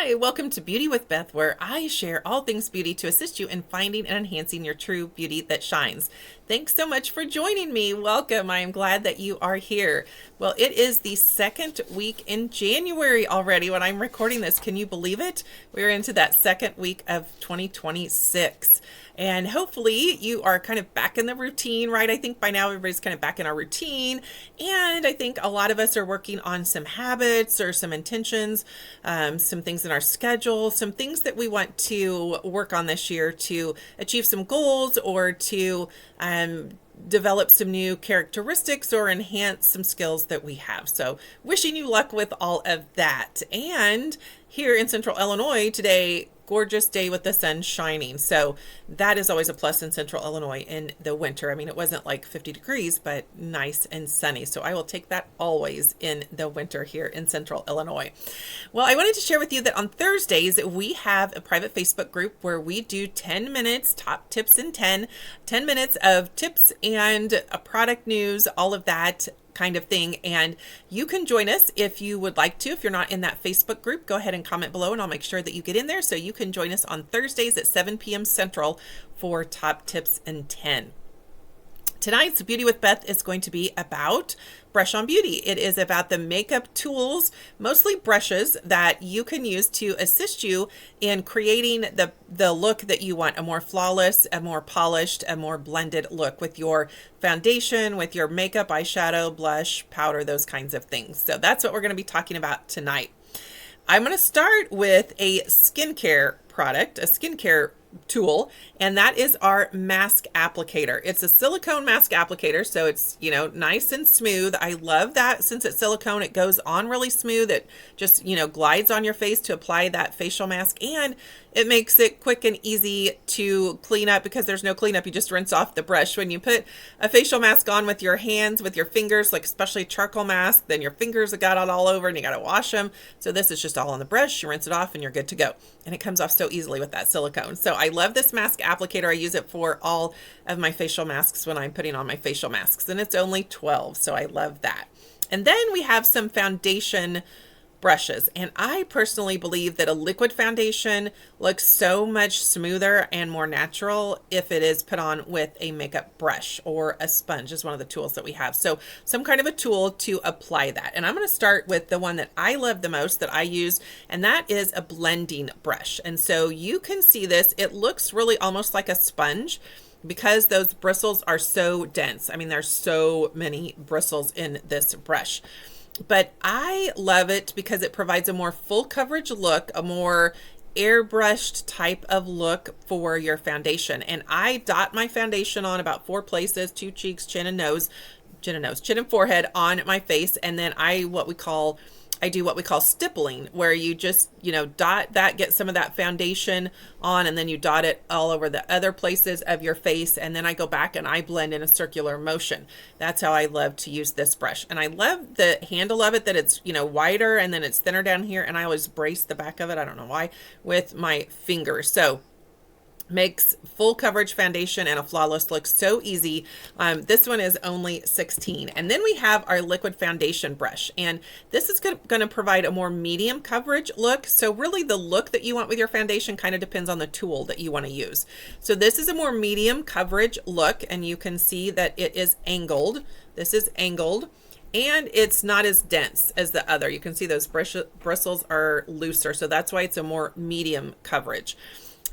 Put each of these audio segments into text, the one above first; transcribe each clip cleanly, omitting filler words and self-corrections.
Hi, welcome to Beauty with Beth, where I share all things beauty to assist you in finding and enhancing your true beauty that shines. Thanks so much for joining me. Welcome. I am glad that you are here. Well, it is the second week in January already when I'm recording this. Can you believe it? We're into that second week of 2026. And hopefully you are kind of back in the routine, right? I think by now everybody's kind of back in our routine. And I think a lot of us are working on some habits or some intentions, some things in our schedule, some things that we want to work on this year to achieve some goals or to develop some new characteristics or enhance some skills that we have. So wishing you luck with all of that. And here in Central Illinois today, gorgeous day with the sun shining. So that is always a plus in Central Illinois in the winter. I mean, it wasn't like 50 degrees, but nice and sunny. So I will take that always in the winter here in Central Illinois. Well, I wanted to share with you that on Thursdays, we have a private Facebook group where we do 10 minutes, top tips in 10 minutes of tips and product news, all of that kind of thing. And you can join us if you would like to. If you're not in that Facebook group, go ahead and comment below and I'll make sure that you get in there so you can join us on Thursdays at 7 p.m. Central for Top Tips in 10. Tonight's Beauty with Beth is going to be about Brush on Beauty. It is about the makeup tools, mostly brushes, that you can use to assist you in creating the look that you want, a more flawless, a more polished, a more blended look with your foundation, with your makeup, eyeshadow, blush, powder, those kinds of things. So that's what we're going to be talking about tonight. I'm going to start with a skincare product, a skincare tool, and that is our mask applicator. It's a silicone mask applicator, so it's, nice and smooth. I love that since it's silicone, it goes on really smooth. It just, glides on your face to apply that facial mask, and it makes it quick and easy to clean up because there's no cleanup. You just rinse off the brush. When you put a facial mask on with your hands, with your fingers, like especially charcoal mask, then your fingers have got it all over and you got to wash them. So this is just all on the brush. You rinse it off and you're good to go. And it comes off so easily with that silicone. So I love this mask applicator. I use it for all of my facial masks when I'm putting on my facial masks, and it's only 12. So I love that. And then we have some foundation brushes, and I personally believe that a liquid foundation looks so much smoother and more natural if it is put on with a makeup brush, or a sponge is one of the tools that we have. So some kind of a tool to apply that. And I'm going to start with the one that I love the most that I use, and that is a blending brush. And so you can see this, it looks really almost like a sponge because those bristles are so dense. I mean, there's so many bristles in this brush. But I love it because it provides a more full coverage look, a more airbrushed type of look for your foundation. And I dot my foundation on about 4 places, 2 cheeks, chin and forehead on my face. And then I do what we call stippling, where you just, dot that, get some of that foundation on, and then you dot it all over the other places of your face. And then I go back and I blend in a circular motion. That's how I love to use this brush. And I love the handle of it, that it's, wider and then it's thinner down here. And I always brace the back of it, I don't know why, with my fingers. So makes full coverage foundation and a flawless look so easy. This one is only $16. And then we have our liquid foundation brush, and this is going to provide a more medium coverage look. So really the look that you want with your foundation kind of depends on the tool that you want to use. So this is a more medium coverage look, and you can see that it is angled. This is angled, and it's not as dense as the other. You can see those bristles are looser, so that's why it's a more medium coverage.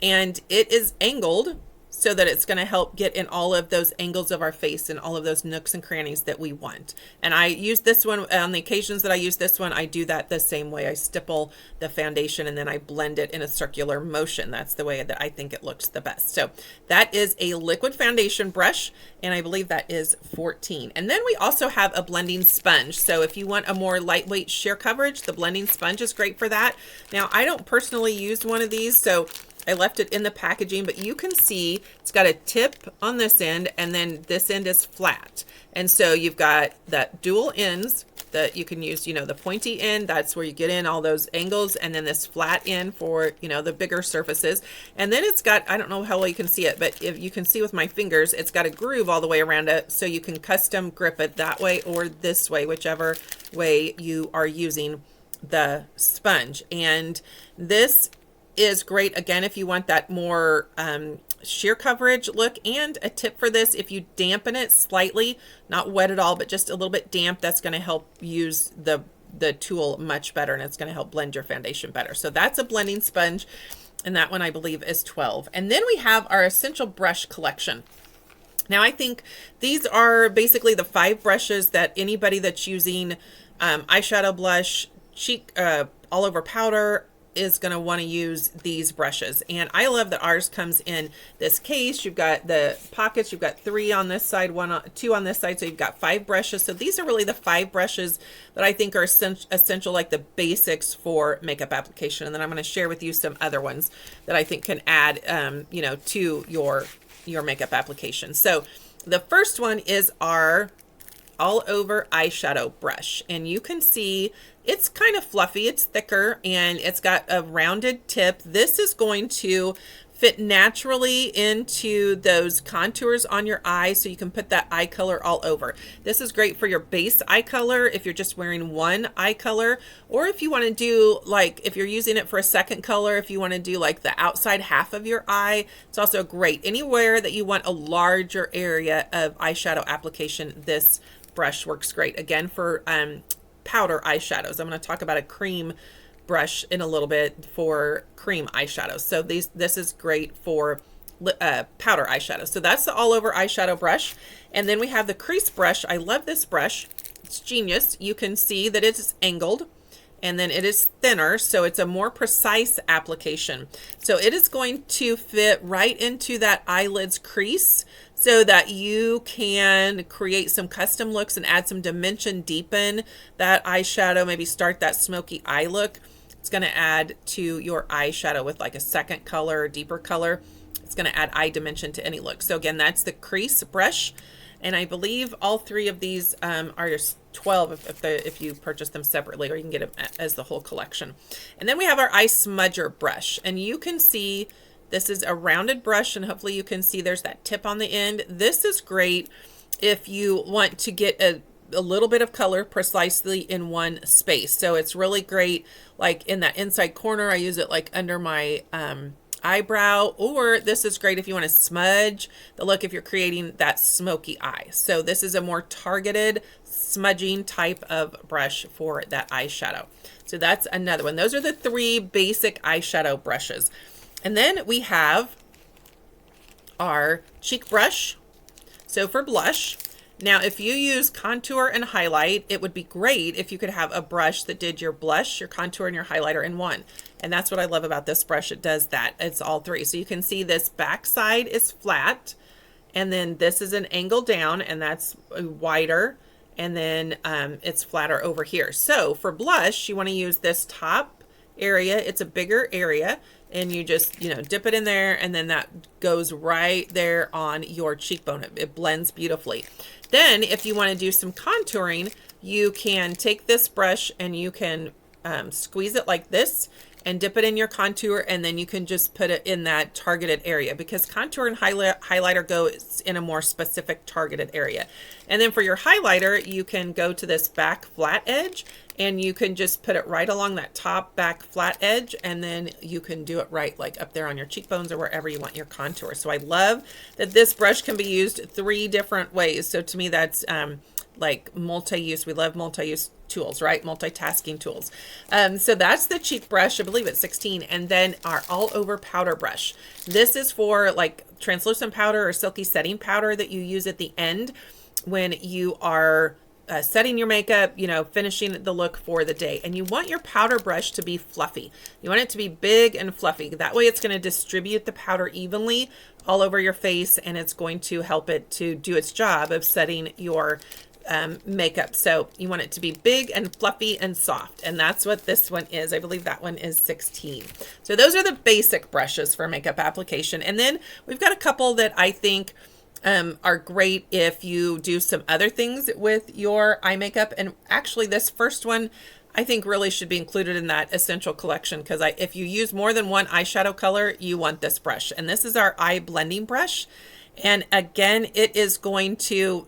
And it is angled so that it's going to help get in all of those angles of our face and all of those nooks and crannies that we want. And I use this one on the occasions that I use this one. I do that the same way. I stipple the foundation and then I blend it in a circular motion. That's the way that I think it looks the best. So that is a liquid foundation brush, and I believe that is $14. And then we also have a blending sponge. So if you want a more lightweight sheer coverage, the blending sponge is great for that. Now, I don't personally use one of these, so I left it in the packaging, but you can see it's got a tip on this end, and then this end is flat. And so you've got that dual ends that you can use, the pointy end, that's where you get in all those angles, and then this flat end for, the bigger surfaces. And then it's got, I don't know how well you can see it, but if you can see with my fingers, it's got a groove all the way around it, so you can custom grip it that way or this way, whichever way you are using the sponge. And this is great, again, if you want that more sheer coverage look. And a tip for this, if you dampen it slightly, not wet at all, but just a little bit damp, that's going to help use the tool much better, and it's going to help blend your foundation better. So that's a blending sponge, and that one I believe is 12. And then we have our essential brush collection. Now I think these are basically the 5 brushes that anybody that's using eyeshadow, blush, cheek, all over powder is going to want to use these brushes. And I love that ours comes in this case. You've got the pockets, you've got 3 on this side, 2 on this side, so you've got 5 brushes. So these are really the 5 brushes that I think are essential, like the basics for makeup application. And then I'm going to share with you some other ones that I think can add to your makeup application. So the first one is our all over eyeshadow brush, and you can see it's kind of fluffy, it's thicker, and it's got a rounded tip. This is going to fit naturally into those contours on your eye, so you can put that eye color all over. This is great for your base eye color if you're just wearing one eye color, or if you want to do, like, if you're using it for a second color, if you want to do like the outside half of your eye. It's also great anywhere that you want a larger area of eyeshadow application. This brush works great, again, for powder eyeshadows. I'm going to talk about a cream brush in a little bit for cream eyeshadows. So this is great for powder eyeshadows. So that's the all over eyeshadow brush. And then we have the crease brush. I love this brush. It's genius. You can see that it's angled, and then it is thinner, so it's a more precise application. So it is going to fit right into that eyelid's crease, so that you can create some custom looks and add some dimension, deepen that eyeshadow, maybe start that smoky eye look. It's going to add to your eyeshadow with like a second color, deeper color. It's going to add eye dimension to any look. So again, that's the crease brush. And I believe all 3 of these are just 12 if you purchase them separately, or you can get them as the whole collection. And then we have our eye smudger brush, and you can see this is a rounded brush, and hopefully you can see there's that tip on the end. This is great if you want to get a little bit of color precisely in one space. So it's really great like in that inside corner. I use it like under my eyebrow, or this is great if you want to smudge the look, if you're creating that smoky eye. So this is a more targeted smudging type of brush for that eyeshadow. So that's another one. Those are the 3 basic eyeshadow brushes. And then we have our cheek brush. So for blush, now if you use contour and highlight, it would be great if you could have a brush that did your blush, your contour, and your highlighter in one. And that's what I love about this brush. It does that. It's all 3. So you can see this back side is flat, and then this is an angle down, and that's wider, and then it's flatter over here. So for blush, you want to use this top area. It's a bigger area, and you just, dip it in there, and then that goes right there on your cheekbone. It blends beautifully. Then if you want to do some contouring, you can take this brush and you can squeeze it like this and dip it in your contour, and then you can just put it in that targeted area, because contour and highlighter go in a more specific targeted area. And then for your highlighter, you can go to this back flat edge, and you can just put it right along that top back flat edge, and then you can do it right like up there on your cheekbones or wherever you want your contour. So I love that this brush can be used 3 different ways. So to me, that's like multi-use. We love multi-use tools, right? Multitasking tools. So that's the cheek brush. I believe it's 16. And then our all over powder brush. This is for like translucent powder or silky setting powder that you use at the end when you are setting your makeup, finishing the look for the day. And you want your powder brush to be fluffy. You want it to be big and fluffy. That way it's going to distribute the powder evenly all over your face, and it's going to help it to do its job of setting your makeup. So you want it to be big and fluffy and soft, and that's what this one is. I believe that one is 16. So those are the basic brushes for makeup application. And then we've got a couple that I think are great if you do some other things with your eye makeup. And actually this first one I think really should be included in that essential collection, because if you use more than one eyeshadow color, you want this brush. And this is our eye blending brush. And again, it is going to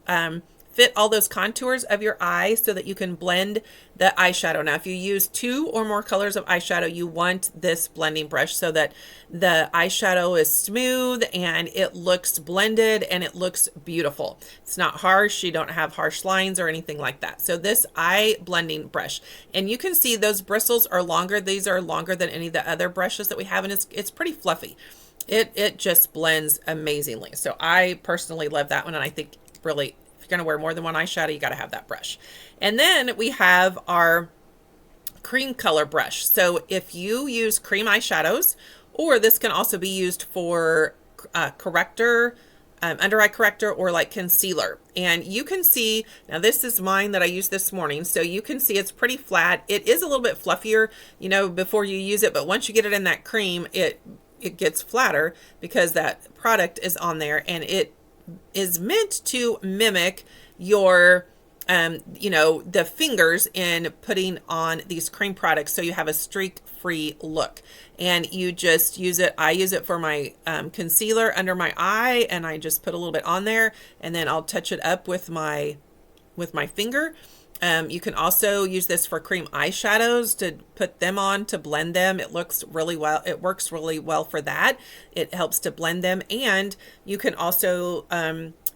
fit all those contours of your eye so that you can blend the eyeshadow. Now, if you use 2 or more colors of eyeshadow, you want this blending brush so that the eyeshadow is smooth and it looks blended and it looks beautiful. It's not harsh. You don't have harsh lines or anything like that. So this eye blending brush, and you can see those bristles are longer. These are longer than any of the other brushes that we have, and it's pretty fluffy. It just blends amazingly. So I personally love that one, and I think really, if you're going to wear more than one eyeshadow, you got to have that brush. And then we have our cream color brush. So if you use cream eyeshadows, or this can also be used for corrector, under eye corrector, or like concealer. And you can see, now this is mine that I used this morning. So you can see it's pretty flat. It is a little bit fluffier, you know, before you use it, but once you get it in that cream, it gets flatter because that product is on there, and it is meant to mimic your you know, the fingers in putting on these cream products, so you have a streak free look. And you just use it. I use it for my concealer under my eye, and I just put a little bit on there, and then I'll touch it up with my finger. You can also use this for cream eyeshadows, to put them on, to blend them. It looks really well. It works really well for that. It helps to blend them. And you can also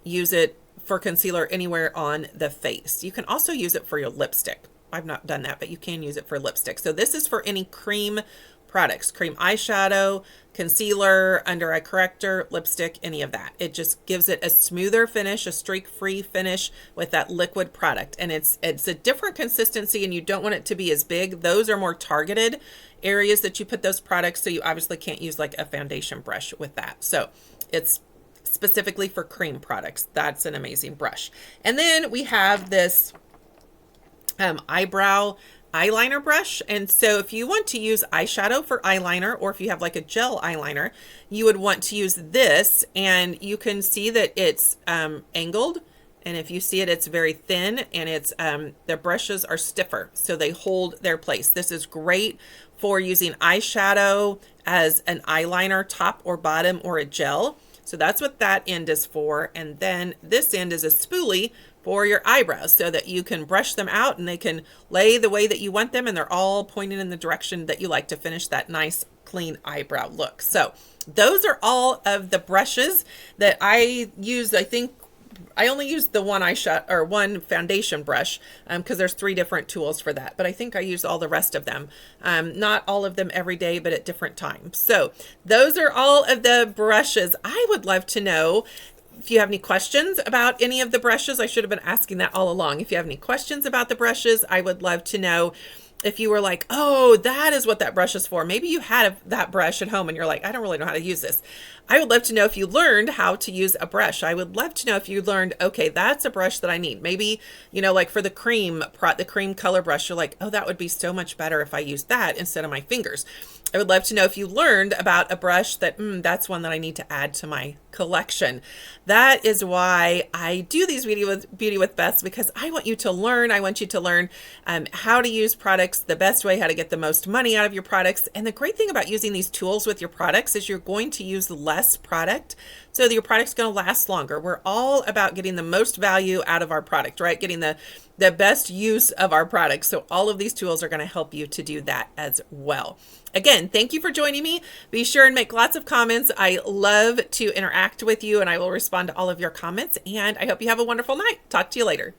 use it for concealer anywhere on the face. You can also use it for your lipstick. I've not done that, but you can use it for lipstick. So this is for any cream products, cream eyeshadow, concealer, under eye corrector, lipstick, any of that. It just gives it a smoother finish, a streak-free finish with that liquid product. And it's a different consistency, and you don't want it to be as big. Those are more targeted areas that you put those products, so you obviously can't use like a foundation brush with that. So it's specifically for cream products. That's an amazing brush. And then we have this eyebrow eyeliner brush. And so if you want to use eyeshadow for eyeliner, or if you have like a gel eyeliner, you would want to use this. And you can see that it's angled, and if you see it, it's very thin, and it's the brushes are stiffer, so they hold their place. This is great for using eyeshadow as an eyeliner, top or bottom, or a gel. So that's what that end is for. And then this end is a spoolie for your eyebrows, so that you can brush them out and they can lay the way that you want them, and they're all pointed in the direction that you like to finish that nice clean eyebrow look. So those are all of the brushes that I use. I think I only used the one eyeshadow or one foundation brush because there's 3 different tools for that. But I think I use all the rest of them. Not all of them every day, but at different times. So those are all of the brushes. I would love to know if you have any questions about any of the brushes. I should have been asking that all along. If you have any questions about the brushes, I would love to know. If you were like, oh, that is what that brush is for. Maybe you had that brush at home and you're like, I don't really know how to use this. I would love to know if you learned how to use a brush. I would love to know if you learned, okay, that's a brush that I need. Maybe, you know, like for the cream color brush, you're like, oh, that would be so much better if I used that instead of my fingers. I would love to know if you learned about a brush that, that's one that I need to add to my collection. That is why I do these Beauty with Beths, because I want you to learn. I want you to learn how to use products the best way, how to get the most money out of your products. And the great thing about using these tools with your products is you're going to use less product, so that your product's going to last longer. We're all about getting the most value out of our product, right? Getting the best use of our products. So all of these tools are going to help you to do that as well. Again, thank you for joining me. Be sure and make lots of comments. I love to interact with you, and I will respond to all of your comments. And I hope you have a wonderful night. Talk to you later.